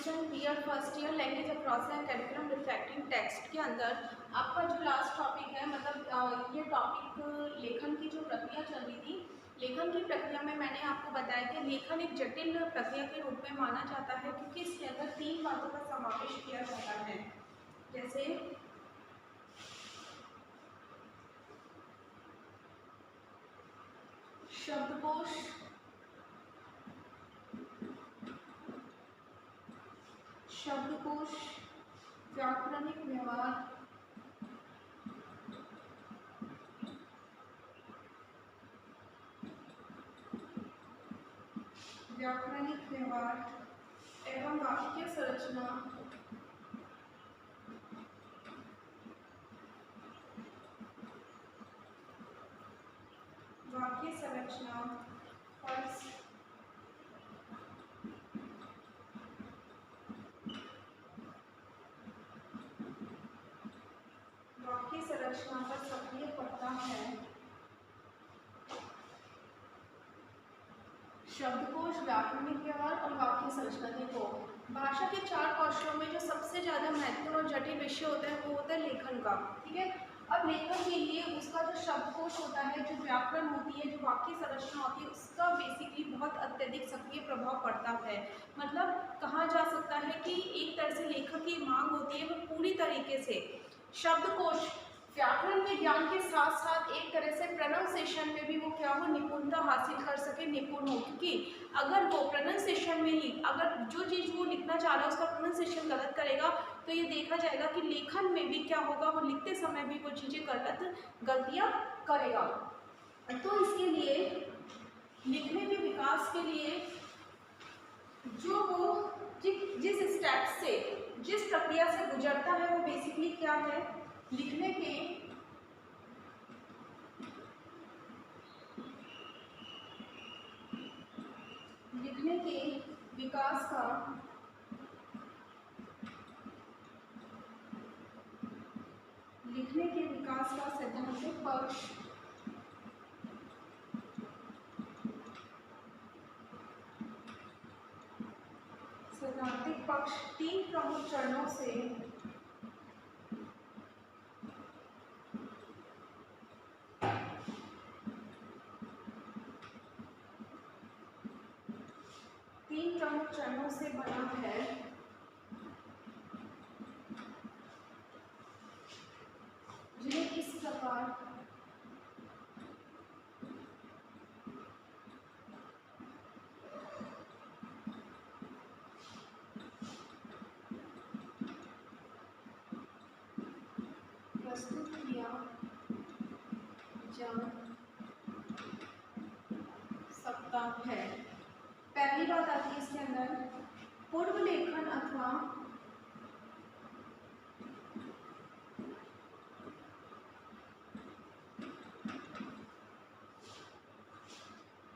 Question BEd first year language across and curriculum reflecting text के अंदर आपका जो लास्ट टॉपिक है, मतलब ये टॉपिक लेखन की जो प्रक्रिया चल रही थी। लेखन की प्रक्रिया में मैंने आपको बताया कि लेखन एक जटिल प्रक्रिया के रूप में माना जाता है, क्योंकि इसके अंदर 3 बातों का समावेश किया जाता है, जैसे शब्दकोश, व्याकरणिक व्यवहार, एवं वाक्य संरचना, पर सक्रिय पड़ता है शब्दकोश, व्याकरणिक व्यवहार और वाक्य संरचना। देखो, भाषा के 4 कौशलों में जो सबसे ज़्यादा महत्वपूर्ण और जटिल विषय होता है वो होता है लेखन का। ठीक है, अब लेखन के लिए उसका जो शब्दकोश होता है, जो व्याकरण होती है, जो वाक्य संरचना होती है, उसका बेसिकली बहुत अत्यधिक सक्रिय प्रभाव पड़ता है। मतलब कहा जा सकता है कि एक तरह से लेखक की मांग होती है वो पूरी तरीके से शब्दकोश, व्याकरण के ज्ञान के साथ साथ एक तरह से प्रोनाउंसिएशन में भी वो क्या हो, निपुणता हासिल कर सके, निपुण हो। क्योंकि अगर वो प्रोनाउंसिएशन में ही अगर जो चीज़ वो लिखना चाह रहा है उसका प्रोनाउंसिएशन गलत करेगा तो ये देखा जाएगा कि लेखन में भी क्या होगा, वो लिखते समय भी वो चीज़ें गलतियाँ करेगा। तो इसके लिए लिखने के विकास के लिए जो वो जिस स्टेप से, जिस प्रक्रिया से गुजरता है वो बेसिकली क्या है, लिखने के विकास का सैद्धांतिक पक्ष, तीन प्रमुख चरणों से बना है, जिन्हें इस प्रकार प्रस्तुत किया जा सकता है। पहली बात आती है इसके अंदर पूर्व लेखन अथवा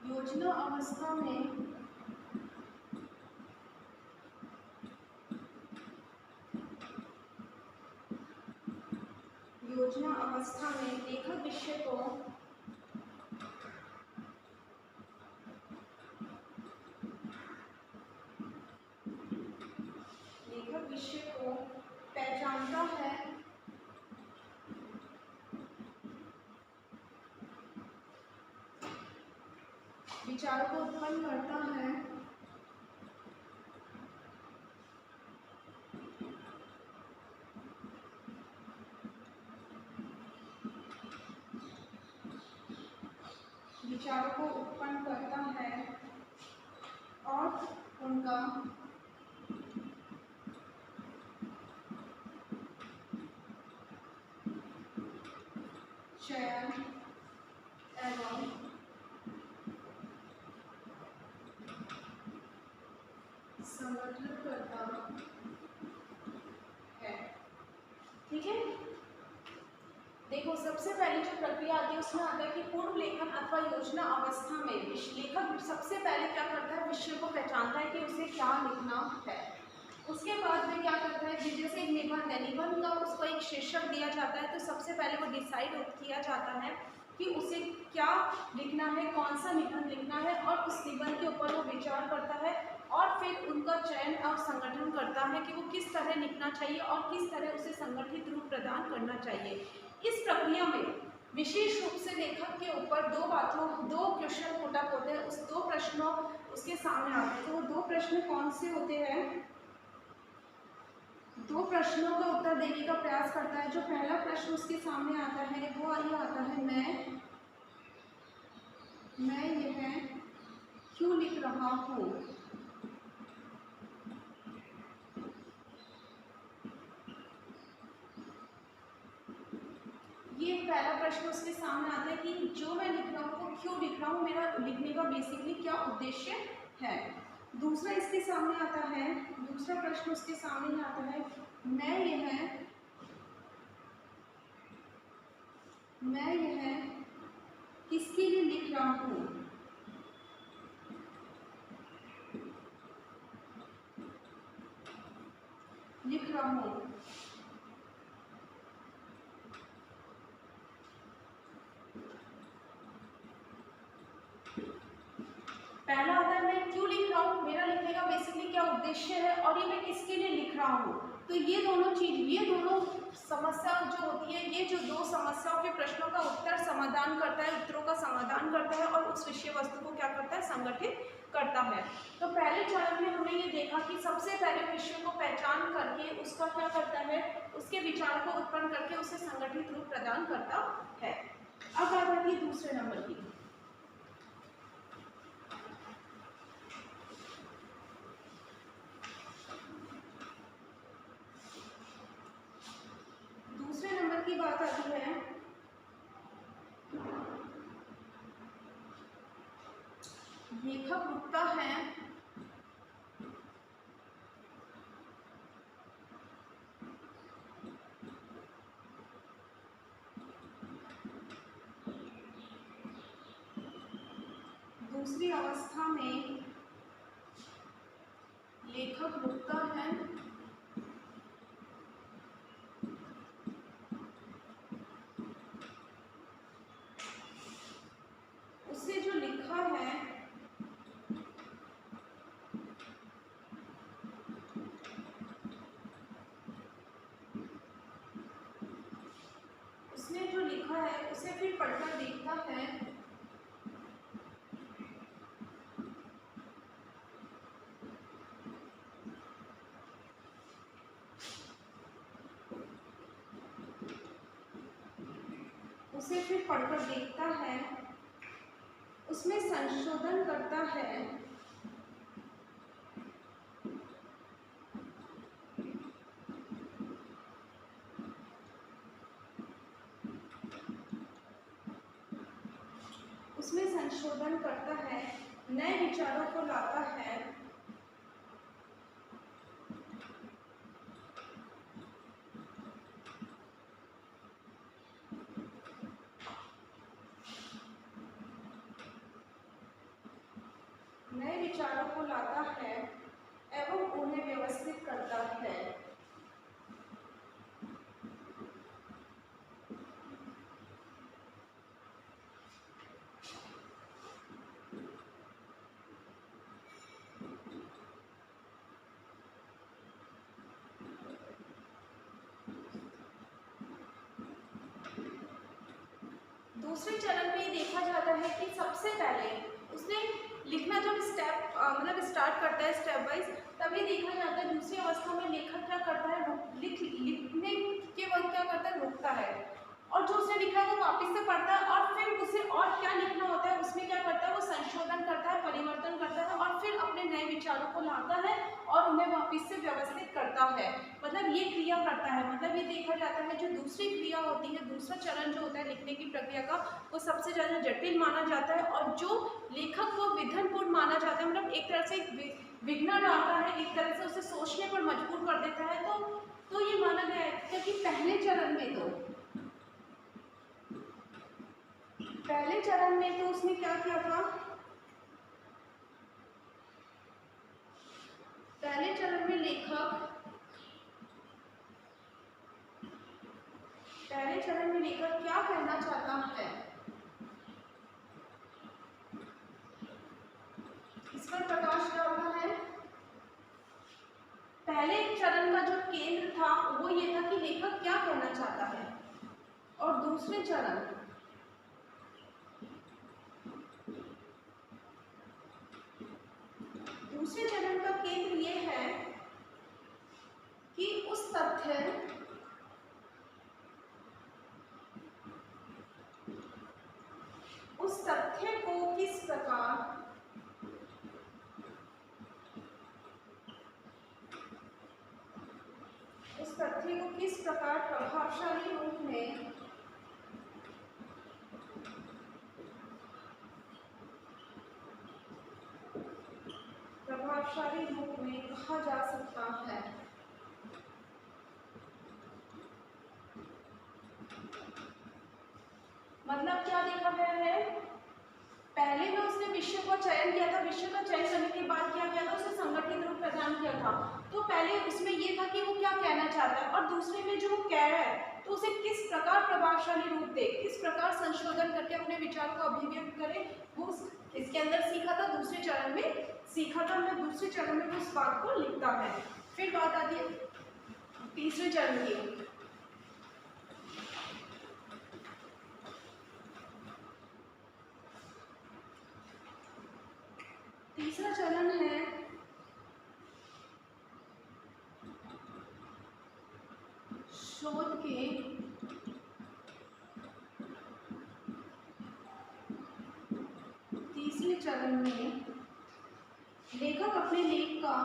योजना अवस्था में लेखक विषय को पहचानता है, विचारों को उत्पन्न करता है, और उनका चयन एवं संगठन करता है। ठीक है, देखो सबसे पहले जो प्रक्रिया आती है उसमें आता है कि पूर्व लेखन अथवा योजना अवस्था में लेखक सबसे पहले क्या करता है, विषय को पहचानता है कि उसे क्या लिखना है। उसके बाद में क्या करता है, जैसे एक निबंध है, निबंध का उसको एक शीर्षक दिया जाता है, तो सबसे पहले वो डिसाइड किया जाता है कि उसे क्या लिखना है, कौन सा निबंध लिखना है, और उस निबंध के ऊपर वो विचार करता है और फिर उनका चयन और संगठन करता है कि वो किस तरह लिखना चाहिए और किस तरह उसे संगठित रूप प्रदान करना चाहिए। इस प्रक्रिया में विशेष रूप से लेखक के ऊपर दो क्वेश्चन पुट अप होते हैं, उस दो प्रश्नों उसके सामने आते हैं। तो वो दो प्रश्न कौन से होते हैं? दो प्रश्नों का उत्तर देने का प्रयास करता है। जो पहला प्रश्न उसके सामने आता है वो ये आता है, मैं यह क्यों लिख रहा हूँ। ये पहला प्रश्न उसके सामने आता है कि जो मैं लिख रहा हूँ वो क्यों लिख रहा हूँ, मेरा लिखने का बेसिकली क्या उद्देश्य है। दूसरा इसके सामने आता है, दूसरा प्रश्न उसके सामने आता है, मैं यह किसके लिए लिख रहा हूँ। पहला आता है मैं क्यों लिख रहा हूँ, मेरा लिखने का बेसिकली क्या उद्देश्य है, और ये मैं किसके लिए लिख रहा हूँ। तो ये दोनों समस्या जो होती है, ये जो दो समस्याओं के प्रश्नों का समाधान करता है, उत्तरों का समाधान करता है और उस विषय वस्तु को क्या करता है, संगठित करता है। तो पहले चरण में हमने ये देखा कि सबसे पहले विषय को पहचान करके उसका क्या करता है, उसके विचार को उत्पन्न करके उसे संगठित रूप प्रदान करता है। अब बात आती है दूसरे नंबर की। दूसरे नंबर की बात आती है लेखक रुकता है दूसरी अवस्था में, लेखक रुकता है उससे जो लिखा है उसे फिर पढ़कर देखता है उसमें संशोधन करता है नए विचारों को लाता है एवं उन्हें व्यवस्थित करता है। दूसरे चरण में देखा जाता है कि सबसे पहले उसने लिखना जब स्टार्ट करता है स्टेप वाइज, तभी देखा जाता है दूसरी अवस्था में लेखक क्या करता है, लिखने के वक्त क्या करता है, रुकता है और जो उसने लिखा है वो वापस से पढ़ता है और फिर उसे और क्या लिखना होता है उसमें क्या करता है, वो संशोधन करता है, परिवर्तन करता है और फिर अपने नए विचारों को लाता है और उन्हें वापस से व्यवस्थित करता है। मतलब ये क्रिया करता है, मतलब ये देखा जाता है जो दूसरी क्रिया होती है, दूसरा चरण जो होता है लिखने की प्रक्रिया का, वो सबसे ज़्यादा जटिल माना जाता है और जो लेखक को विघ्नपूर्ण माना जाता है, मतलब एक तरह से विघ्न डालता है, एक तरह से उसे सोचने पर मजबूर कर देता है। तो ये माना गया है क्योंकि पहले चरण में तो उसने क्या किया था, पहले चरण में लेखक क्या कहना चाहता है, इस पर प्रकाश डालना है। चाहता है। और दूसरे चरण का केंद्र ये है कि उस तथ्य को किस प्रकार प्रभावशाली रूप में कहा जा सकता है। मतलब क्या देखा गया है, पहले में उसने विषय का चयन किया था, विषय का चयन करने के बाद क्या किया था, उसे संगठित रूप प्रदान किया था। तो पहले उसमें ये था कि वो क्या कहना चाहता है, और दूसरे में जो वो कह रहा है तो उसे किस प्रकार प्रभावशाली रूप दे, किस प्रकार संशोधन करके अपने विचार को अभिव्यक्त करे, वो इसके अंदर सीखा था, दूसरे चरण में सीखा था। मैं दूसरे चरण में उस बात को लिखता है। फिर बात आती है तीसरे चरण की। तीसरा चरण है शोध के तीसरे चरण में लेखक अपने लेख का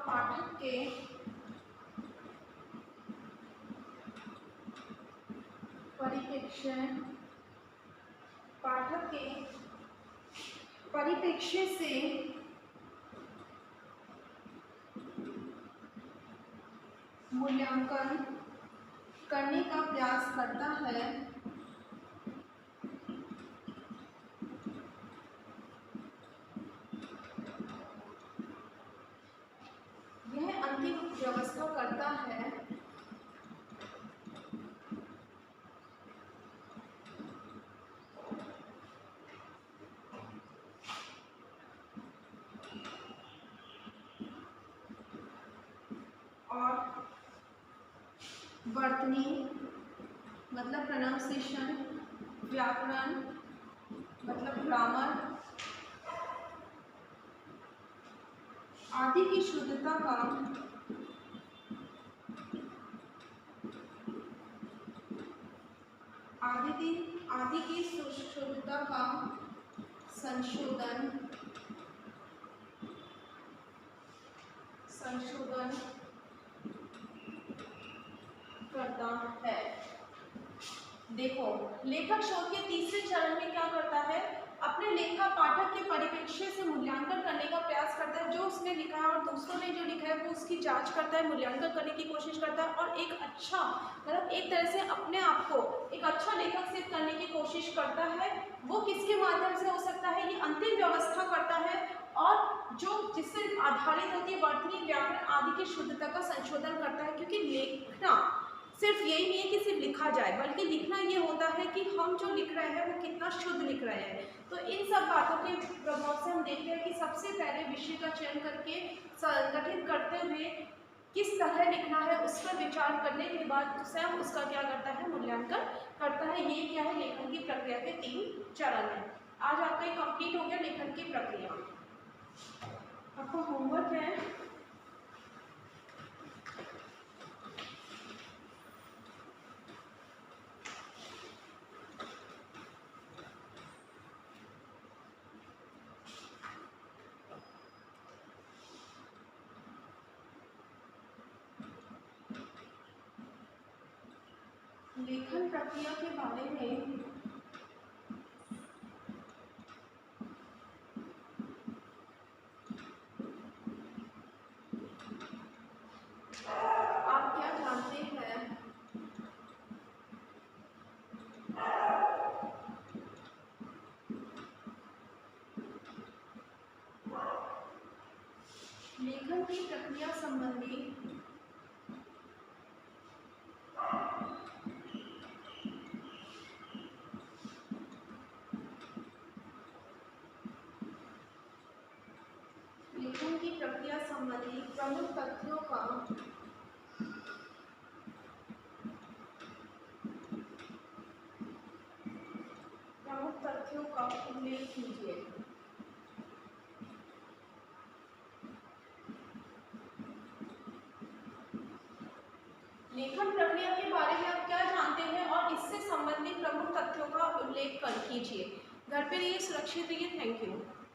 पाठक के परिप्रेक्ष्य से मूल्यांकन करने का प्रयास करता है। यह अंतिम व्यवस्था करता है और वर्तनी मतलब प्रोनाउंसिएशन, व्याकरण मतलब ग्रामर आदि की शुद्धता का शुद्धता का संशोधन करता है। देखो, लेखक शोध के तीसरे चरण में क्या करता है, अपने लेख का पाठक के परिप्रेक्ष्य से मूल्यांकन करने का प्रयास करता है। जो उसने लिखा है और दूसरों ने जो लिखा है वो उसकी जांच करता है, मूल्यांकन करने की कोशिश करता है और एक अच्छा मतलब एक तरह से अपने आप को एक अच्छा लेखक सिद्ध करने की कोशिश करता है। वो किसके माध्यम से हो सकता है, ये अंतिम व्यवस्था करता है और जो जिससे आधारित होती है वर्तनी, व्याकरण आदि की शुद्धता का संशोधन करता है। क्योंकि लिखना सिर्फ यही नहीं है कि सिर्फ लिखा जाए, बल्कि लिखना ये होता है कि हम जो लिख रहे हैं वो कितना शुद्ध लिख रहे हैं। तो इन सब बातों के प्रभाव से हम देखते हैं कि सबसे पहले विषय का चयन करके संगठित करते हुए किस तरह लिखना है उस पर विचार करने के बाद स्वयं उसका क्या करता है, मूल्यांकन करता है। ये क्या है, लेखन की प्रक्रिया के 3 चरण है। आज आपका ये कंप्लीट हो गया लेखन की प्रक्रिया। आपका होमवर्क है लेखन प्रक्रिया के बारे में आप क्या जानते हैं। लेखन की प्रक्रिया संबंधी प्रमुख तथ्यों का उल्लेख कीजिए। लेखन प्रक्रिया के बारे में आप क्या जानते हैं और इससे संबंधित प्रमुख तथ्यों का उल्लेख कीजिए। घर पे रहिए, सुरक्षित रहिए। Thank you.